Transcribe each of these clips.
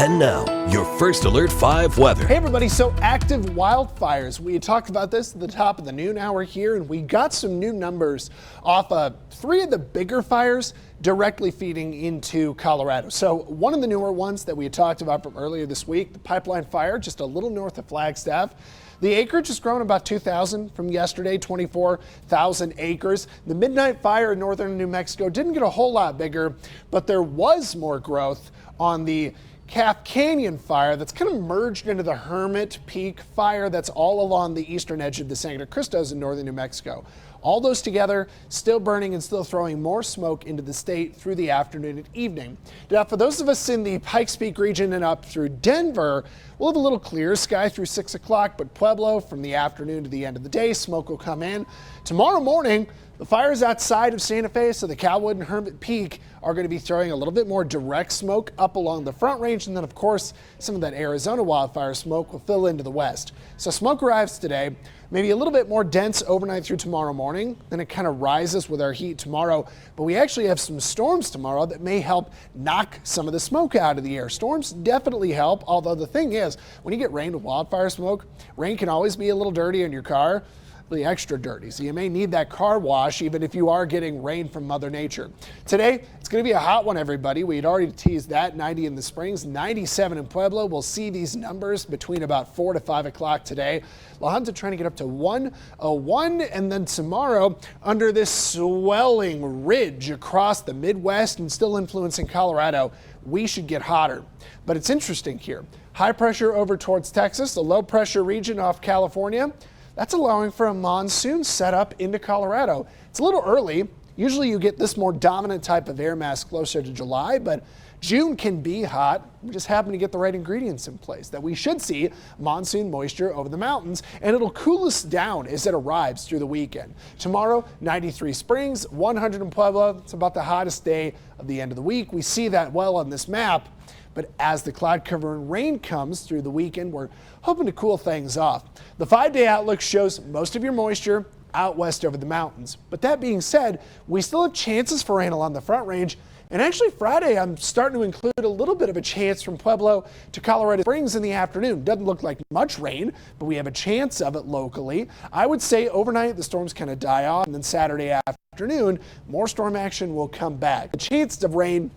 And now, your First Alert 5 weather. Hey everybody, so active wildfires. We talked about this at the top of the noon hour here, and we got some new numbers off of 3 of the bigger fires directly feeding into Colorado. So one of the newer ones that we had talked about from earlier this week, the pipeline fire just a little north of Flagstaff. The acreage has grown about 2,000 from yesterday, 24,000 acres. The midnight fire in northern New Mexico didn't get a whole lot bigger, but there was more growth on the Calf Canyon fire that's kind of merged into the Hermit Peak fire that's all along the eastern edge of the Sangre Cristos in northern New Mexico. All those together, still burning and still throwing more smoke into the state through the afternoon and evening. Now, for those of us in the Pikes Peak region and up through Denver, we'll have a little clear sky through 6 o'clock, but Pueblo, from the afternoon to the end of the day, smoke will come in. Tomorrow morning, the fires outside of Santa Fe, so the Cowwood and Hermit Peak, are going to be throwing a little bit more direct smoke up along the Front Range, and then of course some of that Arizona wildfire smoke will fill into the west. So smoke arrives today, maybe a little bit more dense overnight through tomorrow morning, then it kind of rises with our heat tomorrow, but we actually have some storms tomorrow that may help knock some of the smoke out of the air. Storms definitely help, although the thing is, when you get rain with wildfire smoke, rain can always be a little dirty in your car. Really extra dirty, so you may need that car wash even if you are getting rain from Mother Nature. Today, it's going to be a hot one, everybody. We had already teased that, 90 in the Springs, 97 in Pueblo. We'll see these numbers between about 4 to 5 o'clock today. La Junta trying to get up to 101, and then tomorrow, under this swelling ridge across the Midwest and still influencing Colorado, we should get hotter. But it's interesting here. High pressure over towards Texas, a low pressure region off California. That's allowing for a monsoon setup into Colorado. It's a little early. Usually you get this more dominant type of air mass closer to July, but June can be hot. We just happen to get the right ingredients in place that we should see monsoon moisture over the mountains, and it'll cool us down as it arrives through the weekend. Tomorrow, 93 Springs, 100 in Pueblo. It's about the hottest day of the end of the week. We see that well on this map. But as the cloud cover and rain comes through the weekend, we're hoping to cool things off. The 5-day outlook shows most of your moisture out west over the mountains. But that being said, we still have chances for rain along the Front Range. And actually Friday, I'm starting to include a little bit of a chance from Pueblo to Colorado Springs in the afternoon. Doesn't look like much rain, but we have a chance of it locally. I would say overnight the storms kind of die off, and then Saturday afternoon, more storm action will come back. The chances of rain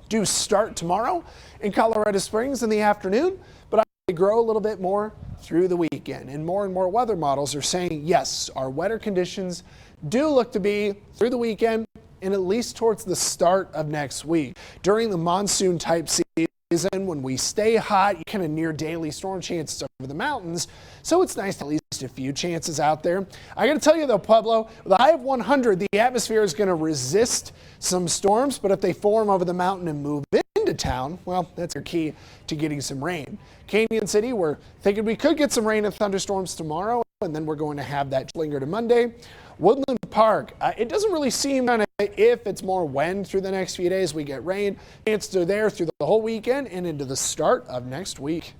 do start tomorrow in Colorado Springs in the afternoon, but they grow a little bit more through the weekend. And more weather models are saying, yes, our wetter conditions do look to be through the weekend and at least towards the start of next week. During the monsoon type season, when we stay hot, you kind of near daily storm chances over the mountains. So it's nice to at least a few chances out there. I got to tell you though, Pueblo, with a high of 100, the atmosphere is going to resist some storms, but if they form over the mountain and move into town, well, that's our key to getting some rain. Canyon City, we're thinking we could get some rain and thunderstorms tomorrow, and then we're going to have that linger to Monday. Woodland Park, it doesn't really seem kind of if it's more when through the next few days we get rain. Chances are there through the whole weekend and into the start of next week.